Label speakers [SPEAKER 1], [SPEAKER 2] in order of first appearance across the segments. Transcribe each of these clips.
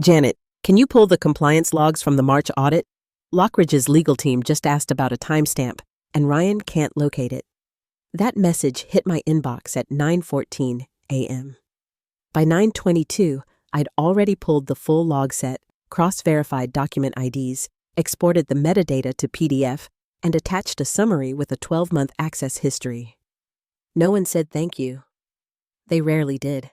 [SPEAKER 1] Janet, can you pull the compliance logs from the March audit? Lockridge's legal team just asked about a timestamp, and Ryan can't locate it. That message hit my inbox at 9:14 a.m. By 9:22, I'd already pulled the full log set, cross-verified document IDs, exported the metadata to PDF, and attached a summary with a 12-month access history. No one said thank you. They rarely did.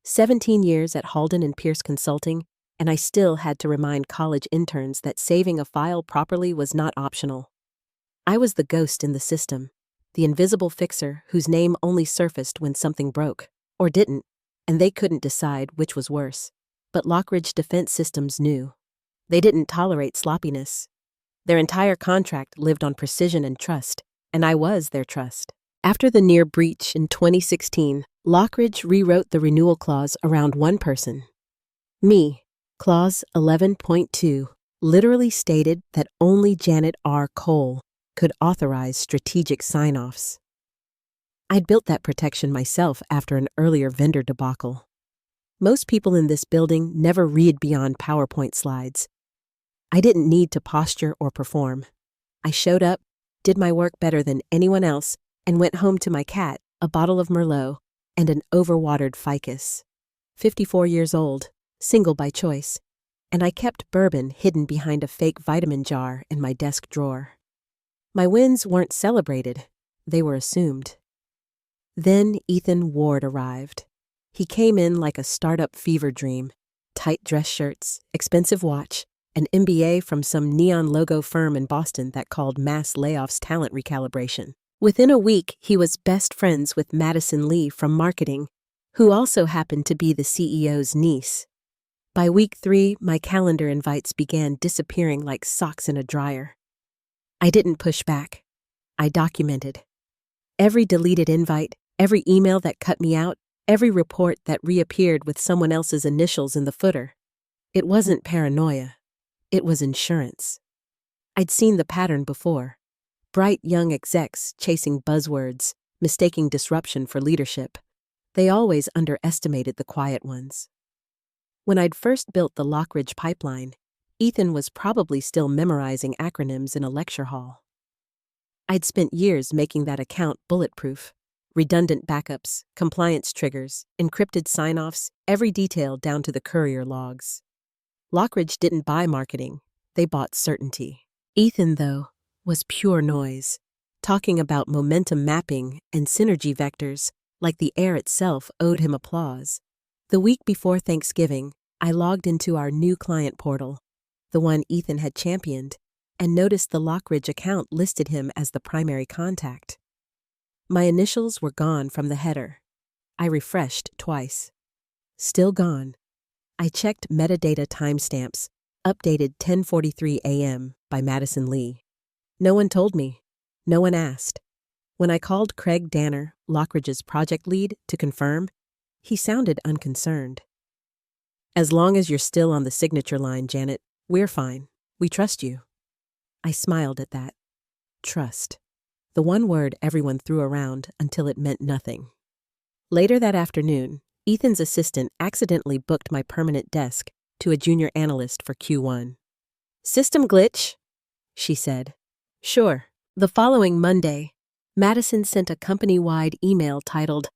[SPEAKER 1] 17 years at Halden and Pierce Consulting, and I still had to remind college interns that saving a file properly was not optional. I was the ghost in the system, the invisible fixer whose name only surfaced when something broke, or didn't, and they couldn't decide which was worse. But Lockridge Defense Systems knew. They didn't tolerate sloppiness. Their entire contract lived on precision and trust, and I was their trust. After the near breach in 2016, Lockridge rewrote the renewal clause around one person. Me. Clause 11.2 literally stated that only Janet R. Cole could authorize strategic sign-offs. I'd built that protection myself after an earlier vendor debacle. Most people in this building never read beyond PowerPoint slides. I didn't need to posture or perform. I showed up, did my work better than anyone else, and went home to my cat, a bottle of Merlot, and an overwatered ficus. 54 years old, single by choice, and I kept bourbon hidden behind a fake vitamin jar in my desk drawer. My wins weren't celebrated, they were assumed. Then Ethan Ward arrived. He came in like a startup fever dream, tight dress shirts, expensive watch, an MBA from some neon logo firm in Boston that called mass layoffs talent recalibration. Within a week, he was best friends with Madison Lee from marketing, who also happened to be the CEO's niece. By week 3, my calendar invites began disappearing like socks in a dryer. I didn't push back. I documented. Every deleted invite, every email that cut me out, every report that reappeared with someone else's initials in the footer. It wasn't paranoia. It was insurance. I'd seen the pattern before. Bright young execs chasing buzzwords, mistaking disruption for leadership. They always underestimated the quiet ones. When I'd first built the Lockridge pipeline, Ethan was probably still memorizing acronyms in a lecture hall. I'd spent years making that account bulletproof. Redundant backups, compliance triggers, encrypted sign-offs, every detail down to the courier logs. Lockridge didn't buy marketing, they bought certainty. Ethan, though, was pure noise, talking about momentum mapping and synergy vectors like the air itself owed him applause. The week before Thanksgiving, I logged into our new client portal, the one Ethan had championed, and noticed the Lockridge account listed him as the primary contact. My initials were gone from the header. I refreshed twice. Still gone. I checked metadata timestamps, updated 10:43 a.m. by Madison Lee. No one told me. No one asked. When I called Craig Danner, Lockridge's project lead, to confirm, he sounded unconcerned. As long as you're still on the signature line, Janet, we're fine. We trust you. I smiled at that. Trust. The one word everyone threw around until it meant nothing. Later that afternoon, Ethan's assistant accidentally booked my permanent desk to a junior analyst for Q1. System glitch, she said. Sure. The following Monday, Madison sent a company-wide email titled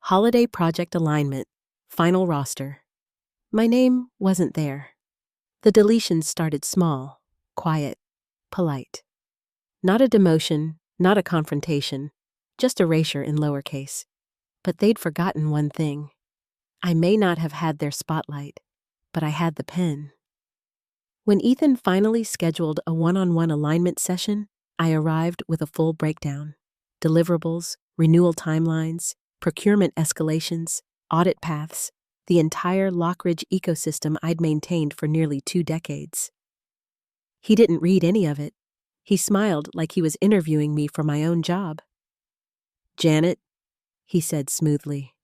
[SPEAKER 1] Holiday Project Alignment, Final Roster. My name wasn't there. The deletions started small, quiet, polite. Not a demotion, not a confrontation, just erasure in lowercase. But they'd forgotten one thing. I may not have had their spotlight, but I had the pen. When Ethan finally scheduled a one-on-one alignment session, I arrived with a full breakdown. Deliverables, renewal timelines, procurement escalations, audit paths, the entire Lockridge ecosystem I'd maintained for nearly 2 decades. He didn't read any of it. He smiled like he was interviewing me for my own job. Janet, he said smoothly,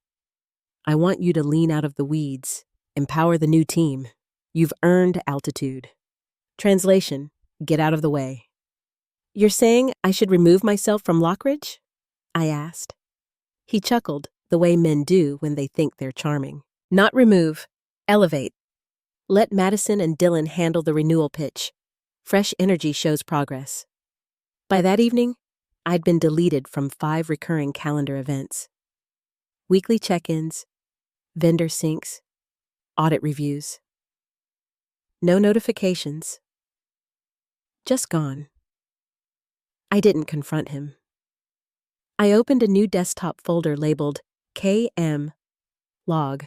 [SPEAKER 1] I want you to lean out of the weeds, empower the new team. You've earned altitude. Translation, get out of the way. You're saying I should remove myself from Lockridge? I asked. He chuckled, the way men do when they think they're charming. Not remove, elevate. Let Madison and Dylan handle the renewal pitch. Fresh energy shows progress. By that evening, I'd been deleted from 5 recurring calendar events. Weekly check-ins, vendor syncs, audit reviews. No notifications. Just gone. I didn't confront him. I opened a new desktop folder labeled KM Log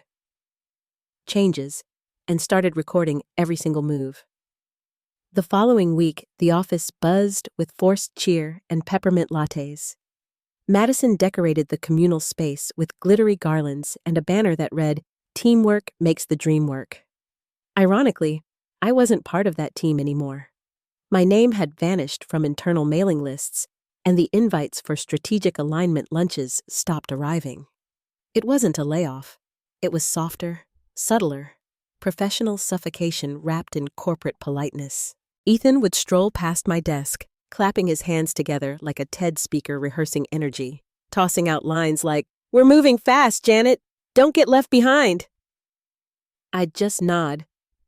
[SPEAKER 1] Changes and started recording every single move. The following week, the office buzzed with forced cheer and peppermint lattes. Madison decorated the communal space with glittery garlands and a banner that read, "Teamwork makes the dream work." Ironically, I wasn't part of that team anymore. My name had vanished from internal mailing lists, and the invites for strategic alignment lunches stopped arriving. It wasn't a layoff. It was softer, subtler, professional suffocation wrapped in corporate politeness. Ethan would stroll past my desk, clapping his hands together like a TED speaker rehearsing energy, tossing out lines like, "We're moving fast, Janet! Don't get left behind!" I'd just nod,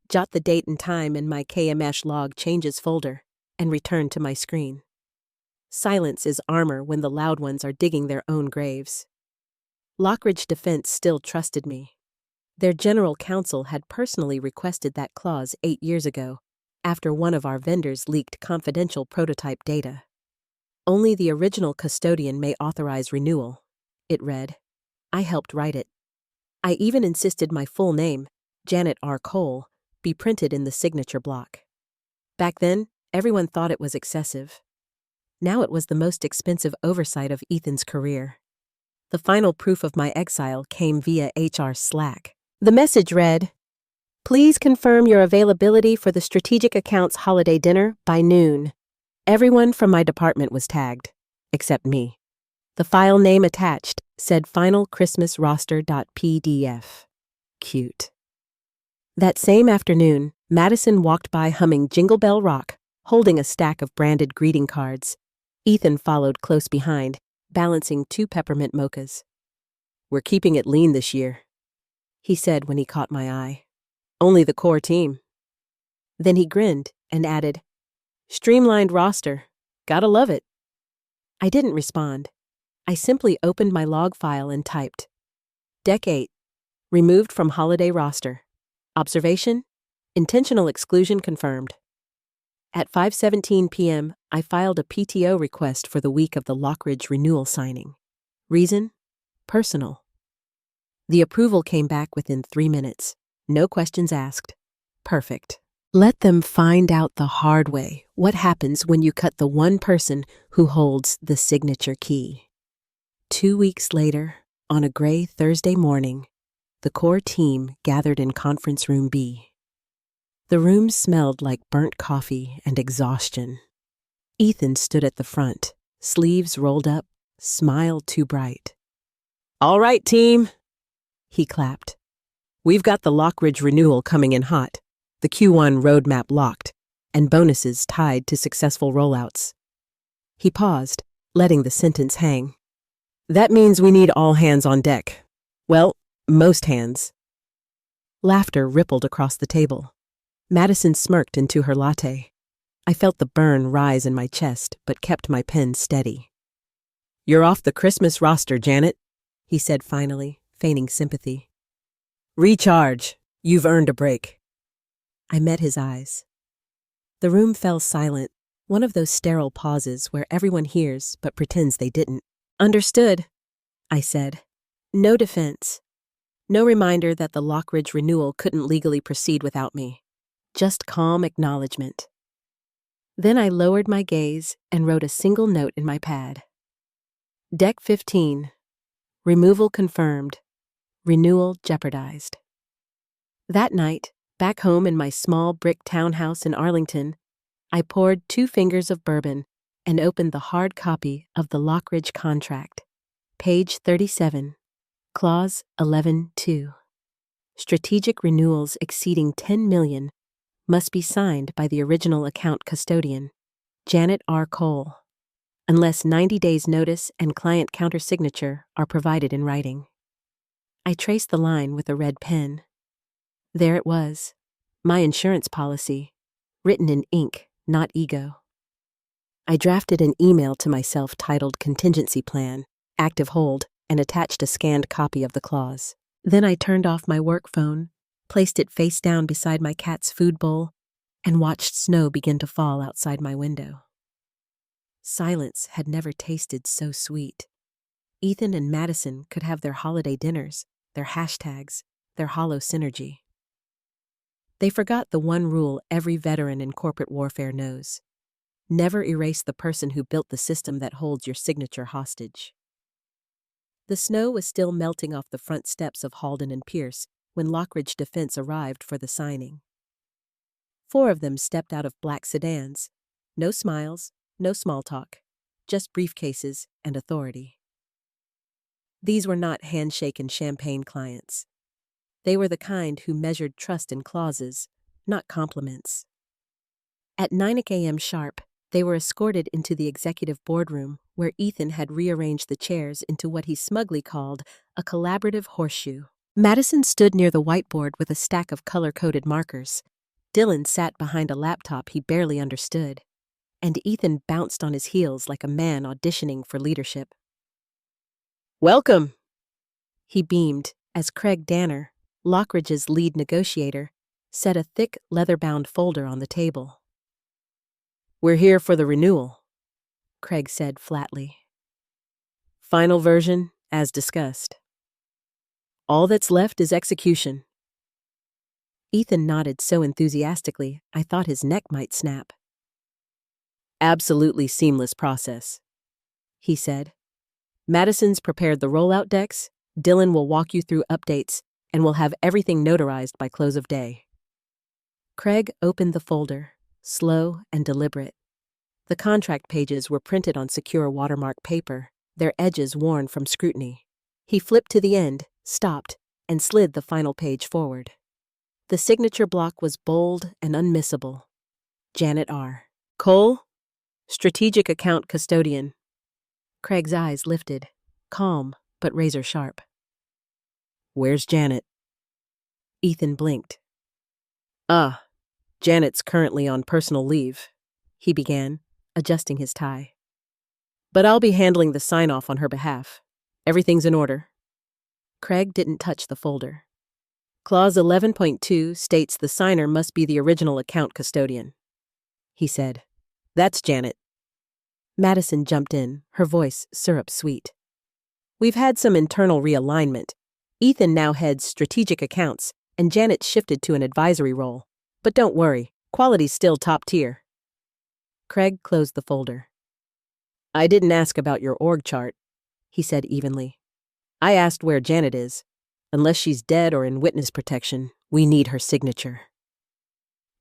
[SPEAKER 1] jot the date and time in my KMS log changes folder, and return to my screen. Silence is armor when the loud ones are digging their own graves. Lockridge Defense still trusted me. Their general counsel had personally requested that clause 8 years ago, after one of our vendors leaked confidential prototype data. Only the original custodian may authorize renewal, it read. I helped write it. I even insisted my full name, Janet R. Cole, be printed in the signature block. Back then, everyone thought it was excessive. Now it was the most expensive oversight of Ethan's career. The final proof of my exile came via HR Slack. The message read, "Please confirm your availability for the Strategic Accounts holiday dinner by noon." Everyone from my department was tagged, except me. The file name attached said finalchristmasroster.pdf. Cute. That same afternoon, Madison walked by humming Jingle Bell Rock, holding a stack of branded greeting cards. Ethan followed close behind, balancing 2 peppermint mochas. "We're keeping it lean this year," he said when he caught my eye. "Only the core team." Then he grinned and added, "Streamlined roster. Gotta love it." I didn't respond. I simply opened my log file and typed, Deck 8, removed from holiday roster. Observation, intentional exclusion confirmed. At 5:17 p.m., I filed a PTO request for the week of the Lockridge renewal signing. Reason? Personal. The approval came back within 3 minutes. No questions asked. Perfect. Let them find out the hard way what happens when you cut the one person who holds the signature key. 2 weeks later, on a gray Thursday morning, the core team gathered in Conference Room B. The room smelled like burnt coffee and exhaustion. Ethan stood at the front, sleeves rolled up, smile too bright. "All right, team," he clapped. "We've got the Lockridge renewal coming in hot, the Q1 roadmap locked, and bonuses tied to successful rollouts." He paused, letting the sentence hang. "That means we need all hands on deck. Well, most hands." Laughter rippled across the table. Madison smirked into her latte. I felt the burn rise in my chest, but kept my pen steady. "You're off the Christmas roster, Janet," he said finally, feigning sympathy. "Recharge. You've earned a break." I met his eyes. The room fell silent, one of those sterile pauses where everyone hears but pretends they didn't. "Understood," I said. No defense. No reminder that the Lockridge renewal couldn't legally proceed without me. Just calm acknowledgement. Then I lowered my gaze and wrote a single note in my pad. Deck 15. Removal confirmed. Renewal jeopardized. That night, back home in my small brick townhouse in Arlington, I poured 2 fingers of bourbon and opened the hard copy of the Lockridge contract. Page 37, Clause 11.2. Strategic renewals exceeding $10 million must be signed by the original account custodian, Janet R. Cole, unless 90 days notice and client countersignature are provided in writing. I traced the line with a red pen. There it was, My insurance policy, written in ink, not ego. I drafted an email to myself titled Contingency Plan, Active Hold, and attached a scanned copy of the clause. Then I turned off my work phone, placed it face down beside my cat's food bowl, and watched snow begin to fall outside my window. Silence had never tasted so sweet. Ethan and Madison could have their holiday dinners, their hashtags, their hollow synergy. They forgot the one rule every veteran in corporate warfare knows: never erase the person who built the system that holds your signature hostage. The snow was still melting off the front steps of Halden and Pierce when Lockridge Defense arrived for the signing. 4 of them stepped out of black sedans. No smiles, no small talk, just briefcases and authority. These were not handshake and champagne clients. They were the kind who measured trust in clauses, not compliments. At 9 a.m. sharp, they were escorted into the executive boardroom where Ethan had rearranged the chairs into what he smugly called a collaborative horseshoe. Madison stood near the whiteboard with a stack of color-coded markers. Dylan sat behind a laptop he barely understood, and Ethan bounced on his heels like a man auditioning for leadership. "Welcome," he beamed as Craig Danner, Lockridge's lead negotiator, set a thick leather-bound folder on the table. "We're here for the renewal," Craig said flatly. "Final version, as discussed. All that's left is execution." Ethan nodded so enthusiastically I thought his neck might snap. "Absolutely seamless process," he said. "Madison's prepared the rollout decks, Dylan will walk you through updates, and we'll have everything notarized by close of day." Craig opened the folder, slow and deliberate. The contract pages were printed on secure watermark paper, their edges worn from scrutiny. He flipped to the end, stopped, and slid the final page forward. The signature block was bold and unmissable. Janet R. Cole, Strategic Account Custodian. Craig's eyes lifted, calm but razor sharp. "Where's Janet?" Ethan blinked. Janet's currently on personal leave," he began, adjusting his tie. "But I'll be handling the sign-off on her behalf. Everything's in order." Craig didn't touch the folder. "Clause 11.2 states the signer must be the original account custodian," he said. "That's Janet." Madison jumped in, her voice syrup-sweet. "We've had some internal realignment. Ethan now heads strategic accounts, and Janet shifted to an advisory role. But don't worry, quality's still top tier." Craig closed the folder. "I didn't ask about your org chart," he said evenly. "I asked where Janet is. Unless she's dead or in witness protection, we need her signature."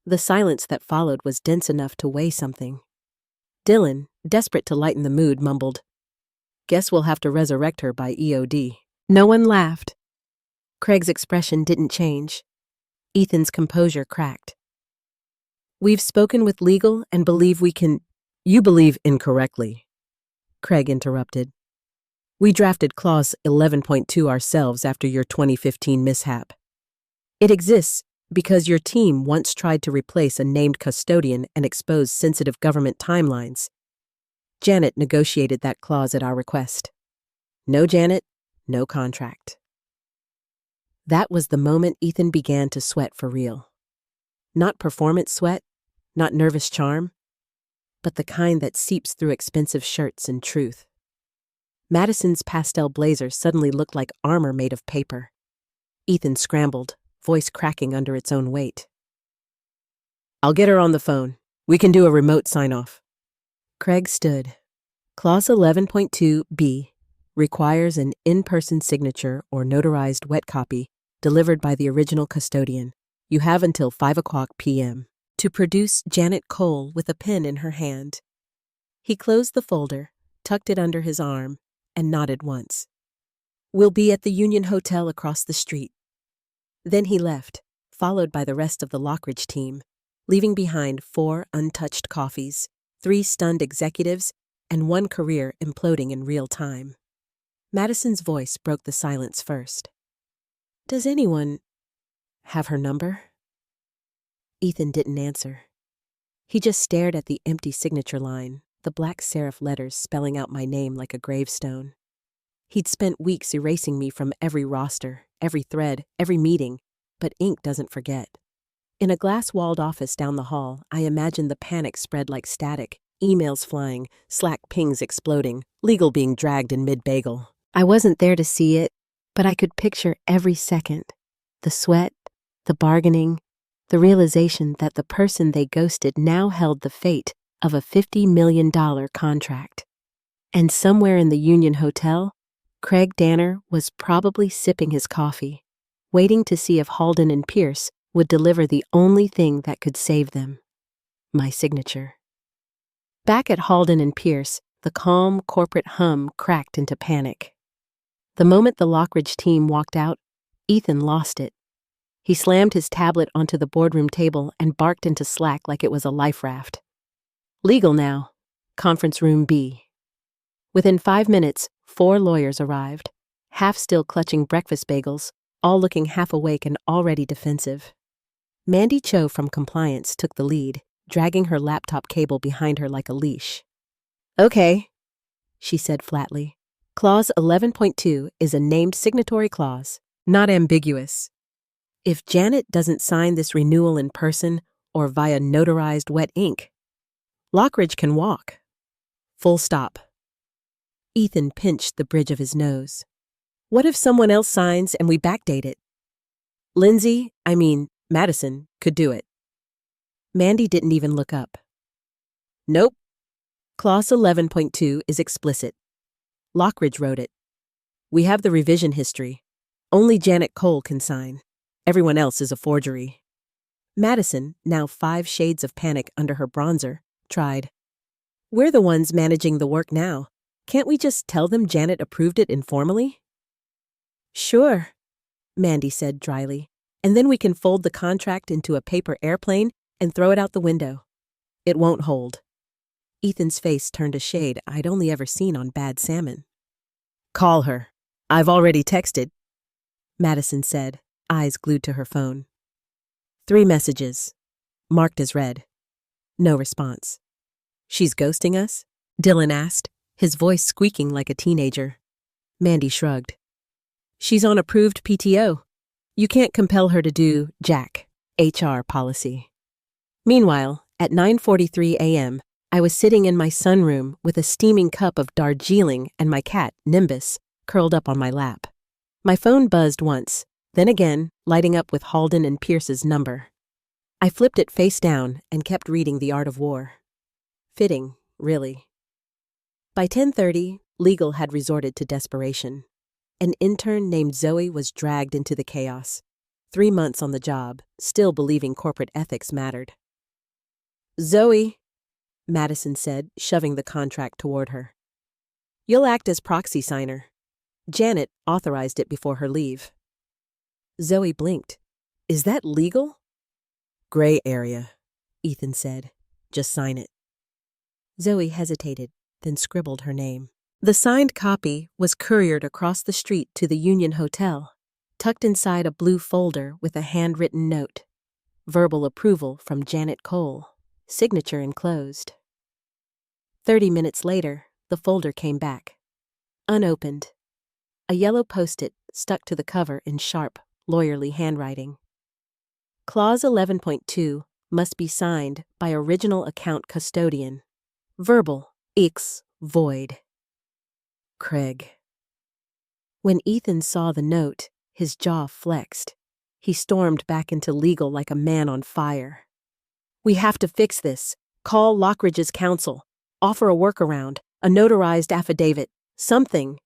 [SPEAKER 1] The silence that followed was dense enough to weigh something. Dylan, desperate to lighten the mood, mumbled, "Guess we'll have to resurrect her by EOD." No one laughed. Craig's expression didn't change. Ethan's composure cracked. "We've spoken with legal and believe we can—" "You believe incorrectly," Craig interrupted. "We drafted Clause 11.2 ourselves after your 2015 mishap. It exists because your team once tried to replace a named custodian and expose sensitive government timelines. Janet negotiated that clause at our request. No Janet, no contract." That was the moment Ethan began to sweat for real. Not performance sweat, not nervous charm, but the kind that seeps through expensive shirts and truth. Madison's pastel blazer suddenly looked like armor made of paper. Ethan scrambled, voice cracking under its own weight. "I'll get her on the phone. We can do a remote sign-off." Craig stood. Clause 11.2b requires an in-person signature or notarized wet copy delivered by the original custodian. You have until 5 p.m. to produce Janet Cole with a pen in her hand. He closed the folder, tucked it under his arm, and nodded once. "We'll be at the Union Hotel across the street." Then he left, followed by the rest of the Lockridge team, leaving behind 4 untouched coffees, 3 stunned executives, and 1 career imploding in real time. Madison's voice broke the silence first. "Does anyone have her number?" Ethan didn't answer. He just stared at the empty signature line, the black serif letters spelling out my name like a gravestone. He'd spent weeks erasing me from every roster, every thread, every meeting, but ink doesn't forget. In a glass-walled office down the hall, I imagined the panic spread like static, emails flying, Slack pings exploding, legal being dragged in mid-bagel. I wasn't there to see it, but I could picture every second. The sweat, the bargaining, the realization that the person they ghosted now held the fate of a $50 million contract. And somewhere in the Union Hotel, Craig Danner was probably sipping his coffee, waiting to see if Halden and Pierce would deliver the only thing that could save them: my signature. Back at Halden and Pierce, the calm corporate hum cracked into panic. The moment the Lockridge team walked out, Ethan lost it. He slammed his tablet onto the boardroom table and barked into Slack like it was a life raft. Legal now. Conference room B. Within 5 minutes, 4 lawyers arrived, half still clutching breakfast bagels, all looking half awake and already defensive. Mandy Cho from compliance took the lead, dragging her laptop cable behind her like a leash. "Okay," she said flatly. "Clause 11.2 is a named signatory clause, not ambiguous. If Janet doesn't sign this renewal in person or via notarized wet ink, Lockridge can walk. Full stop." Ethan pinched the bridge of his nose. "What if someone else signs and we backdate it? Madison, could do it." Mandy didn't even look up. "Nope. Clause 11.2 is explicit. Lockridge wrote it. We have the revision history. Only Janet Cole can sign. Everyone else is a forgery." Madison, now 5 shades of panic under her bronzer, tried. "We're the ones managing the work now. Can't we just tell them Janet approved it informally?" "Sure," Mandy said dryly, "and then we can fold the contract into a paper airplane and throw it out the window." "It won't hold." Ethan's face turned a shade I'd only ever seen on bad salmon. "Call her. I've already texted," Madison said, eyes glued to her phone. 3 messages, marked as read. No response. "She's ghosting us?" Dylan asked, his voice squeaking like a teenager. Mandy shrugged. "She's on approved PTO. You can't compel her to do Jack, HR policy." Meanwhile, at 9:43 a.m., I was sitting in my sunroom with a steaming cup of Darjeeling and my cat, Nimbus, curled up on my lap. My phone buzzed once, then again, lighting up with Halden and Pierce's number. I flipped it face down and kept reading The Art of War. Fitting, really. By 10:30, legal had resorted to desperation. An intern named Zoe was dragged into the chaos. 3 months on the job, still believing corporate ethics mattered. "Zoe," Madison said, shoving the contract toward her. "You'll act as proxy signer. Janet authorized it before her leave." Zoe blinked. "Is that legal?" "Gray area," Ethan said. "Just sign it." Zoe hesitated, then scribbled her name. The signed copy was couriered across the street to the Union Hotel, tucked inside a blue folder with a handwritten note. Verbal approval from Janet Cole. Signature enclosed. 30 minutes later, the folder came back. Unopened. A yellow post-it stuck to the cover in sharp, lawyerly handwriting. Clause 11.2 must be signed by original account custodian. Verbal, X, void. Craig. When Ethan saw the note, his jaw flexed. He stormed back into legal like a man on fire. "We have to fix this. Call Lockridge's counsel. Offer a workaround, a notarized affidavit, something."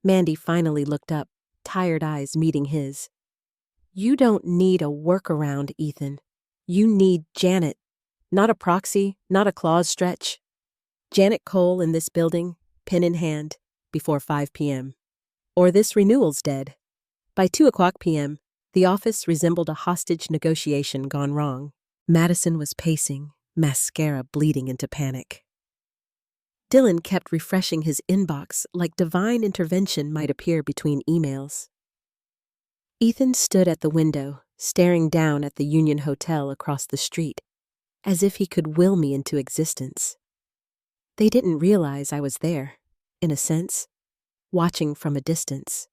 [SPEAKER 1] Mandy finally looked up, tired eyes meeting his. "You don't need a workaround, Ethan. You need Janet. Not a proxy, not a clause stretch. Janet Cole in this building, pen in hand, before 5 p.m. Or this renewal's dead." By 2:00 p.m., the office resembled a hostage negotiation gone wrong. Madison was pacing, mascara bleeding into panic. Dylan kept refreshing his inbox like divine intervention might appear between emails. Ethan stood at the window, staring down at the Union Hotel across the street, as if he could will me into existence. They didn't realize I was there, in a sense, watching from a distance,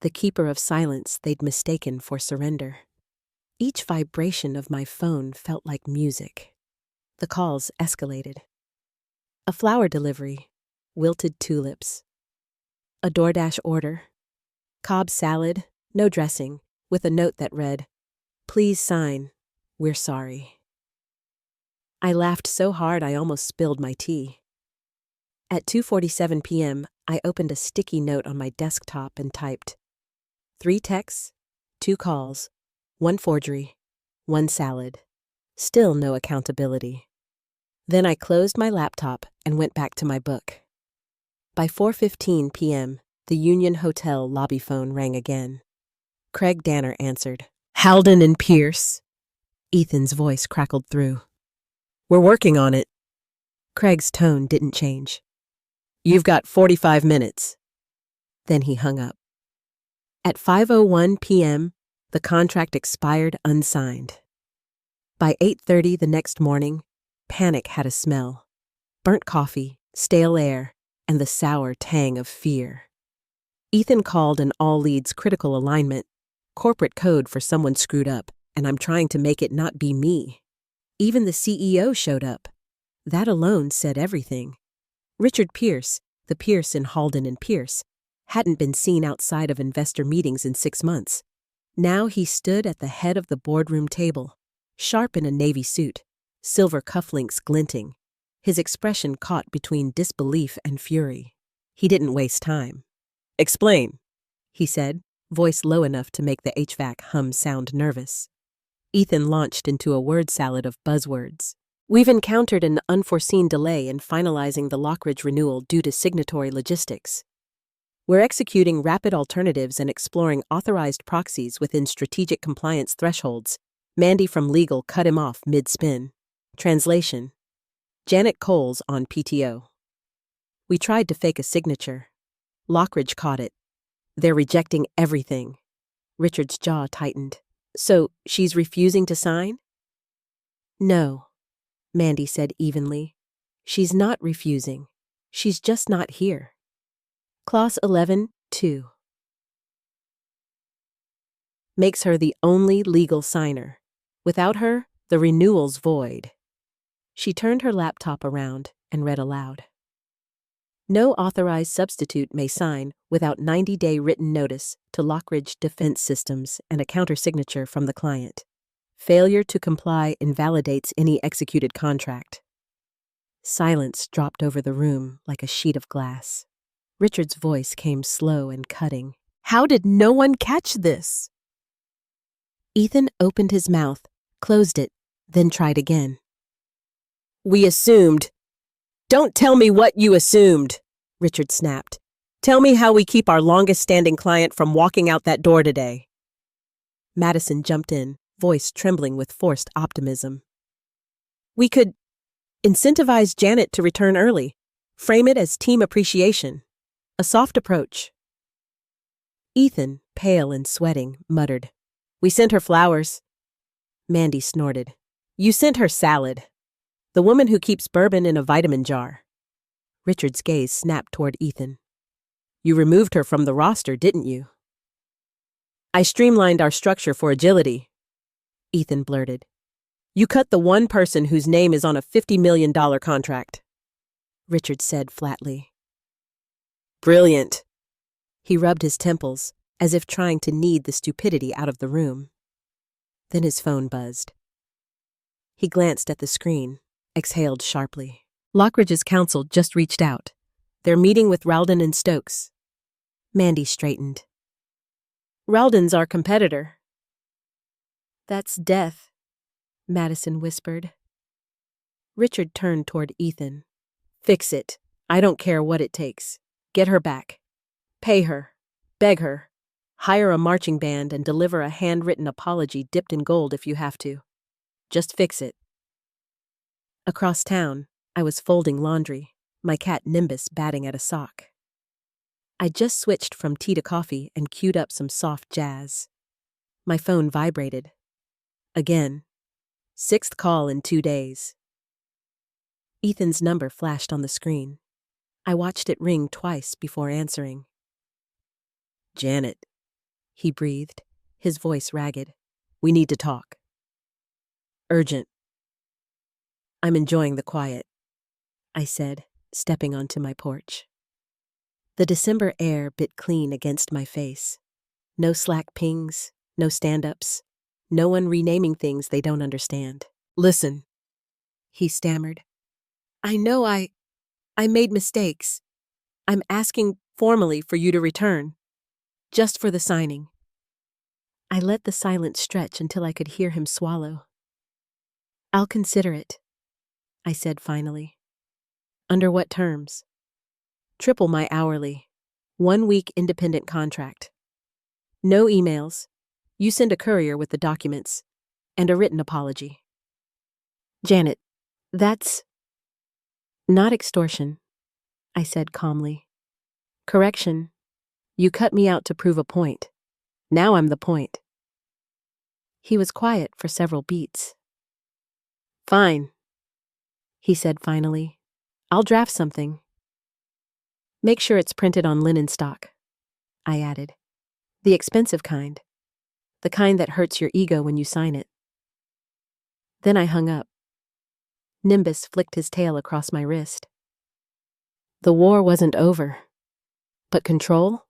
[SPEAKER 1] the keeper of silence they'd mistaken for surrender. Each vibration of my phone felt like music. The calls escalated. A flower delivery, wilted tulips. A DoorDash order, Cobb salad, no dressing, with a note that read, "Please sign, we're sorry." I laughed so hard I almost spilled my tea. At 2:47 p.m., I opened a sticky note on my desktop and typed, 3 texts, 2 calls, 1 forgery, 1 salad. Still no accountability. Then I closed my laptop and went back to my book. By 4:15 p.m., the Union Hotel lobby phone rang again. Craig Danner answered. "Halden and Pierce." Ethan's voice crackled through. "We're working on it." Craig's tone didn't change. "You've got 45 minutes. Then he hung up. At 5:01 p.m., the contract expired unsigned. By 8:30 the next morning, panic had a smell. Burnt coffee, stale air, and the sour tang of fear. Ethan called an all-leads critical alignment, corporate code for someone screwed up, and I'm trying to make it not be me. Even the CEO showed up. That alone said everything. Richard Pierce, the Pierce in Halden and Pierce, hadn't been seen outside of investor meetings in 6 months. Now he stood at the head of the boardroom table, sharp in a navy suit, silver cufflinks glinting, his expression caught between disbelief and fury. He didn't waste time. "Explain," he said, voice low enough to make the HVAC hum sound nervous. Ethan launched into a word salad of buzzwords. "We've encountered an unforeseen delay in finalizing the Lockridge renewal due to signatory logistics. We're executing rapid alternatives and exploring authorized proxies within strategic compliance thresholds." Mandy from legal cut him off mid-spin. Translation: Janet Cole's on PTO. "We tried to fake a signature. Lockridge caught it. They're rejecting everything." Richard's jaw tightened. "So she's refusing to sign?" "No," Mandy said evenly. "She's not refusing. She's just not here." Clause 11(2) makes her the only legal signer. Without her, the renewal's void. She turned her laptop around and read aloud. "No authorized substitute may sign without 90-day written notice to Lockridge Defense Systems and a countersignature from the client. Failure to comply invalidates any executed contract." Silence dropped over the room like a sheet of glass. Richard's voice came slow and cutting. "How did no one catch this?" Ethan opened his mouth, closed it, then tried again. "We assumed." "Don't tell me what you assumed," Richard snapped. "Tell me how we keep our longest-standing client from walking out that door today." Madison jumped in, voice trembling with forced optimism. "We could incentivize Janet to return early, frame it as team appreciation. A soft approach." Ethan, pale and sweating, muttered, "We sent her flowers." Mandy snorted. "You sent her salad. The woman who keeps bourbon in a vitamin jar." Richard's gaze snapped toward Ethan. "You removed her from the roster, didn't you?" "I streamlined our structure for agility," Ethan blurted. "You cut the one person whose name is on a $50 million contract," Richard said flatly. "Brilliant." He rubbed his temples, as if trying to knead the stupidity out of the room. Then his phone buzzed. He glanced at the screen, exhaled sharply. Lockridge's counsel just reached out. They're meeting with Ralden and Stokes. Mandy straightened. "Ralden's our competitor." "That's death," Madison whispered. Richard turned toward Ethan. "Fix it. I don't care what it takes. Get her back. Pay her. Beg her. Hire a marching band and deliver a handwritten apology dipped in gold if you have to. Just fix it." Across town, I was folding laundry, my cat Nimbus batting at a sock. I just switched from tea to coffee and queued up some soft jazz. My phone vibrated. Again. 6th call in 2 days. Ethan's number flashed on the screen. I watched it ring twice before answering. "Janet," he breathed, his voice ragged. "We need to talk." "Urgent." "I'm enjoying the quiet," I said, stepping onto my porch. The December air bit clean against my face. No Slack pings, no stand-ups, no one renaming things they don't understand. "Listen," he stammered. "I know I made mistakes. I'm asking formally for you to return. Just for the signing." I let the silence stretch until I could hear him swallow. "I'll consider it," I said finally. "Under what terms?" "Triple my hourly. 1-week independent contract. No emails. You send a courier with the documents. And a written apology." "Janet, that's not extortion," I said calmly. "Correction. You cut me out to prove a point. Now I'm the point." He was quiet for several beats. "Fine," he said finally. "I'll draft something. Make sure it's printed on linen stock," I added. "The expensive kind. The kind that hurts your ego when you sign it." Then I hung up. Nimbus flicked his tail across my wrist. The war wasn't over. But control?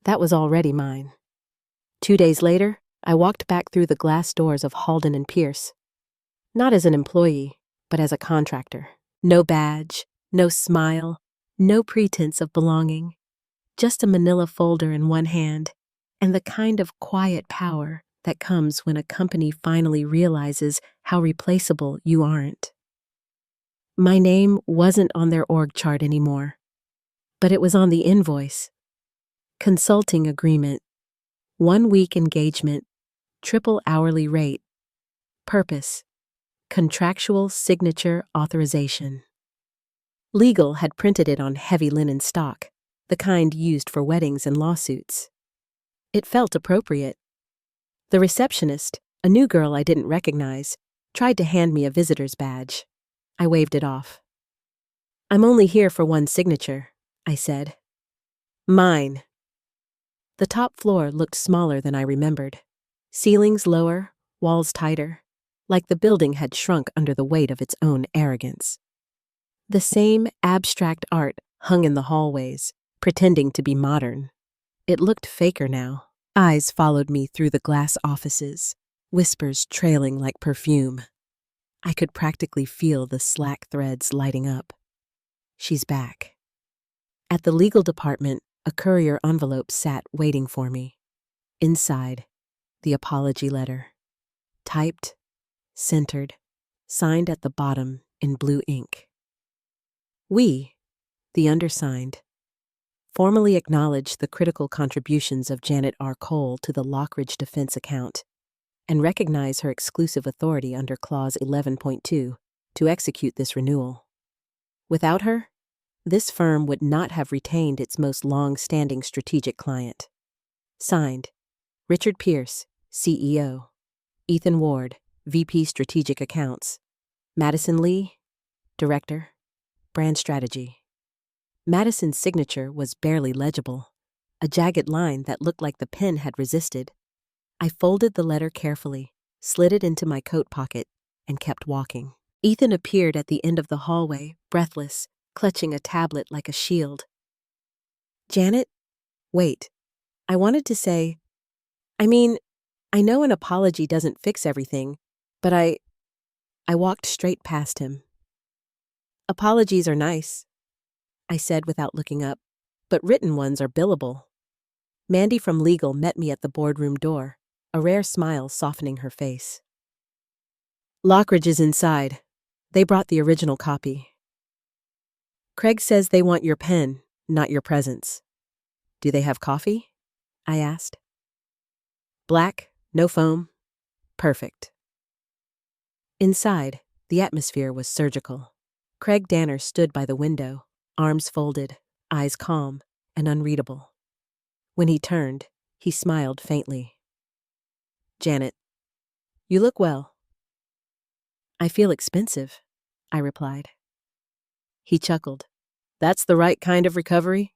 [SPEAKER 1] That was already mine. 2 days later, I walked back through the glass doors of Halden and Pierce. Not as an employee, but as a contractor. No badge, no smile, no pretense of belonging. Just a manila folder in one hand, and the kind of quiet power that comes when a company finally realizes how replaceable you aren't. My name wasn't on their org chart anymore, but it was on the invoice. Consulting agreement, 1-week engagement, triple hourly rate, purpose, contractual signature authorization. Legal had printed it on heavy linen stock, the kind used for weddings and lawsuits. It felt appropriate. The receptionist, a new girl I didn't recognize, tried to hand me a visitor's badge. I waved it off. "I'm only here for one signature," I said. "Mine." The top floor looked smaller than I remembered. Ceilings lower, walls tighter, like the building had shrunk under the weight of its own arrogance. The same abstract art hung in the hallways, pretending to be modern. It looked faker now. Eyes followed me through the glass offices, whispers trailing like perfume. I could practically feel the Slack threads lighting up. She's back. At the legal department, a courier envelope sat waiting for me. Inside, the apology letter. Typed, centered, signed at the bottom in blue ink. We, the undersigned, formally acknowledge the critical contributions of Janet R. Cole to the Lockridge defense account and recognize her exclusive authority under Clause 11.2 to execute this renewal. Without her, this firm would not have retained its most long-standing strategic client. Signed, Richard Pierce, CEO. Ethan Ward, VP Strategic Accounts. Madison Lee, Director, Brand Strategy. Madison's signature was barely legible, a jagged line that looked like the pen had resisted. I folded the letter carefully, slid it into my coat pocket, and kept walking. Ethan appeared at the end of the hallway, breathless, clutching a tablet like a shield. "Janet? Wait. I wanted to say, I know an apology doesn't fix everything, but I walked straight past him. "Apologies are nice," I said without looking up, "but written ones are billable." Mandy from legal met me at the boardroom door, a rare smile softening her face. "Lockridge is inside. They brought the original copy. Craig says they want your pen, not your presence. Do they have coffee?" I asked. "Black, no foam. Perfect." Inside, the atmosphere was surgical. Craig Danner stood by the window, arms folded, eyes calm and unreadable. When he turned, he smiled faintly. Janet. You look well. I feel expensive, I replied. He chuckled. That's the right kind of recovery?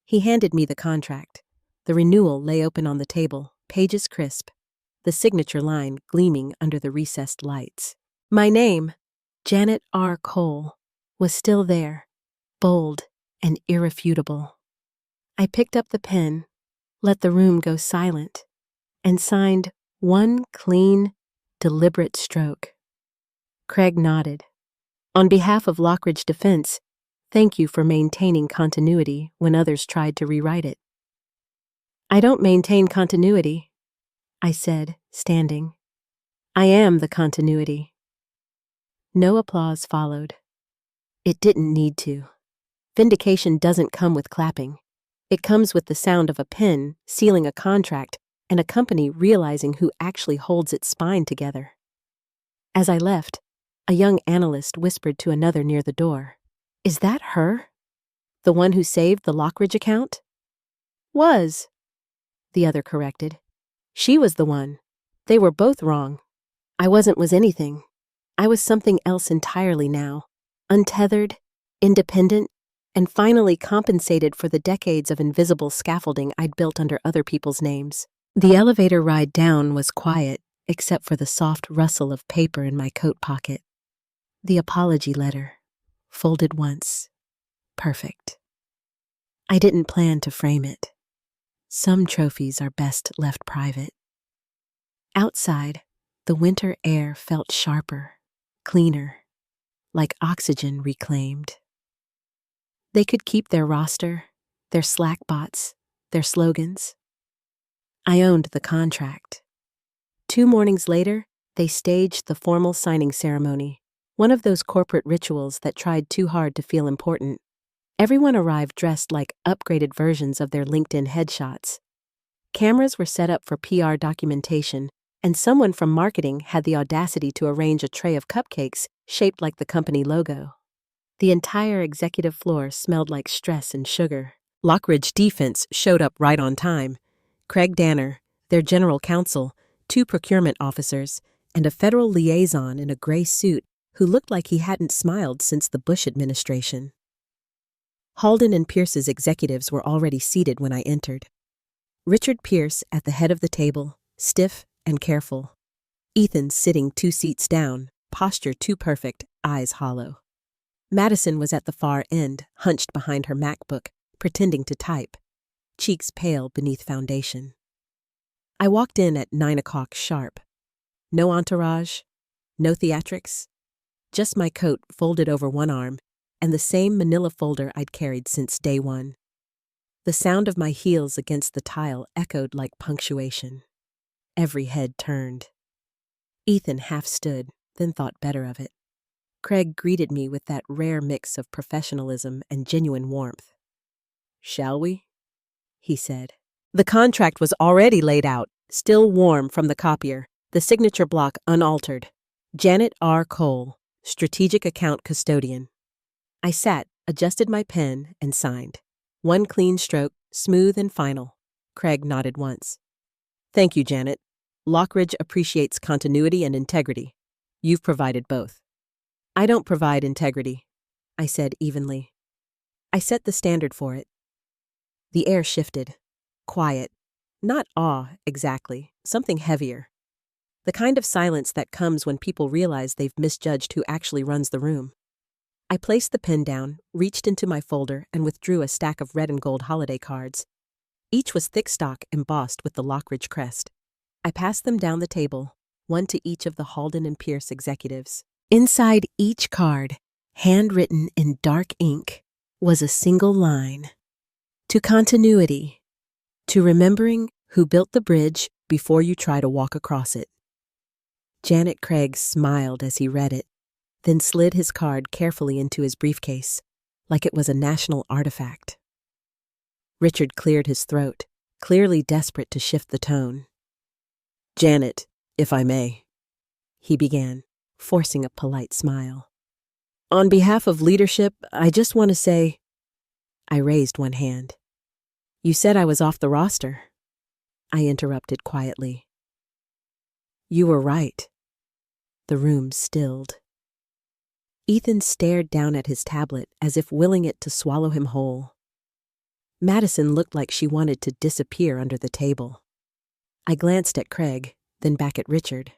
[SPEAKER 1] He handed me the contract. The renewal lay open on the table, pages crisp, the signature line gleaming under the recessed lights. My name, Janet R. Cole, was still there, bold and irrefutable. I picked up the pen, let the room go silent, and signed one clean, deliberate stroke. Craig nodded. On behalf of Lockridge Defense, thank you for maintaining continuity when others tried to rewrite it. I don't maintain continuity, I said, standing. I am the continuity. No applause followed. It didn't need to. Vindication doesn't come with clapping. It comes with the sound of a pen sealing a contract and a company realizing who actually holds its spine together. As I left, a young analyst whispered to another near the door, "Is that her? The one who saved the Lockridge account?" "Was," the other corrected. "She was the one. They were both wrong. I was anything. I was something else entirely now, untethered, independent, and finally compensated for the decades of invisible scaffolding I'd built under other people's names. The elevator ride down was quiet, except for the soft rustle of paper in my coat pocket. The apology letter, folded once, perfect. I didn't plan to frame it. Some trophies are best left private. Outside, the winter air felt sharper, cleaner, like oxygen reclaimed. They could keep their roster, their Slack bots, their slogans. I owned the contract. 2 mornings later, they staged the formal signing ceremony, one of those corporate rituals that tried too hard to feel important. Everyone arrived dressed like upgraded versions of their LinkedIn headshots. Cameras were set up for PR documentation, and someone from marketing had the audacity to arrange a tray of cupcakes shaped like the company logo. The entire executive floor smelled like stress and sugar. Lockridge Defense showed up right on time. Craig Danner, their general counsel, 2 procurement officers, and a federal liaison in a gray suit who looked like he hadn't smiled since the Bush administration. Halden and Pierce's executives were already seated when I entered. Richard Pierce at the head of the table, stiff and careful. Ethan sitting 2 seats down, posture too perfect, eyes hollow. Madison was at the far end, hunched behind her MacBook, pretending to type, cheeks pale beneath foundation. I walked in at 9 o'clock sharp. No entourage, no theatrics, just my coat folded over one arm and the same manila folder I'd carried since day one. The sound of my heels against the tile echoed like punctuation. Every head turned. Ethan half stood, then thought better of it. Craig greeted me with that rare mix of professionalism and genuine warmth. "Shall we?" he said. The contract was already laid out, still warm from the copier, the signature block unaltered. Janet R. Cole, Strategic Account Custodian. I sat, adjusted my pen, and signed. One clean stroke, smooth and final. Craig nodded once. "Thank you, Janet. Lockridge appreciates continuity and integrity. You've provided both." "I don't provide integrity," I said evenly. "I set the standard for it." The air shifted. Quiet. Not awe, exactly. Something heavier. The kind of silence that comes when people realize they've misjudged who actually runs the room. I placed the pen down, reached into my folder, and withdrew a stack of red and gold holiday cards. Each was thick stock embossed with the Lockridge crest. I passed them down the table, one to each of the Halden and Pierce executives. Inside each card, handwritten in dark ink, was a single line. To continuity. To remembering who built the bridge before you try to walk across it. Janet Craig smiled as he read it, then slid his card carefully into his briefcase, like it was a national artifact. Richard cleared his throat, clearly desperate to shift the tone. "Janet, if I may," he began, forcing a polite smile. "On behalf of leadership, I just want to say—" I raised one hand. "You said I was off the roster," I interrupted quietly. You were right. The room stilled. Ethan stared down at his tablet as if willing it to swallow him whole. Madison looked like she wanted to disappear under the table. I glanced at Craig, then back at Richard.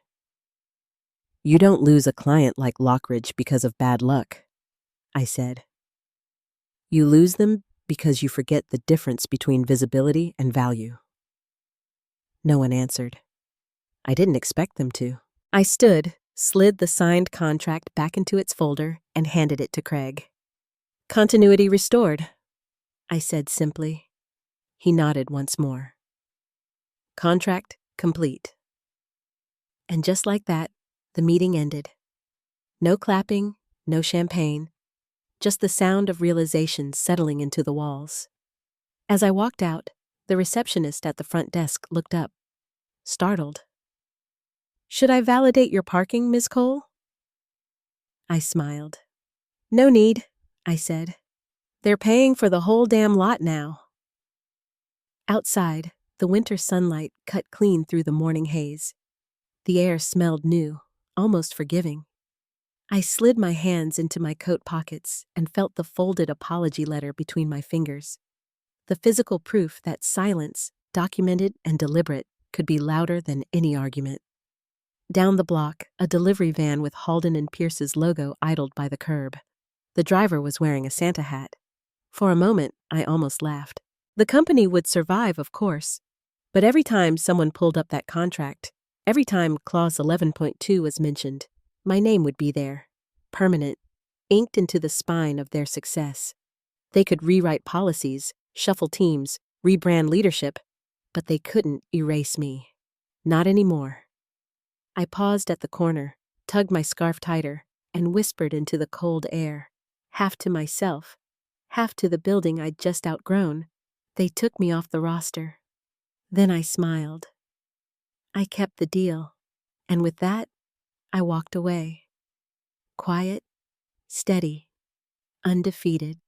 [SPEAKER 1] You don't lose a client like Lockridge because of bad luck, I said. You lose them because you forget the difference between visibility and value. No one answered. I didn't expect them to. I stood, slid the signed contract back into its folder, and handed it to Craig. Continuity restored, I said simply. He nodded once more. Contract complete. And just like that, the meeting ended. No clapping, no champagne, just the sound of realization settling into the walls. As I walked out, the receptionist at the front desk looked up, startled. Should I validate your parking, Ms. Cole? I smiled. No need, I said. They're paying for the whole damn lot now. Outside, the winter sunlight cut clean through the morning haze. The air smelled new, almost forgiving. I slid my hands into my coat pockets and felt the folded apology letter between my fingers. The physical proof that silence, documented and deliberate, could be louder than any argument. Down the block, a delivery van with Halden and Pierce's logo idled by the curb. The driver was wearing a Santa hat. For a moment, I almost laughed. The company would survive, of course, but every time someone pulled up that contract, every time Clause 11.2 was mentioned, my name would be there, permanent, inked into the spine of their success. They could rewrite policies, shuffle teams, rebrand leadership, but they couldn't erase me. Not anymore. I paused at the corner, tugged my scarf tighter, and whispered into the cold air, half to myself, half to the building I'd just outgrown. They took me off the roster. Then I smiled. I kept the deal, and with that, I walked away. Quiet, steady, undefeated.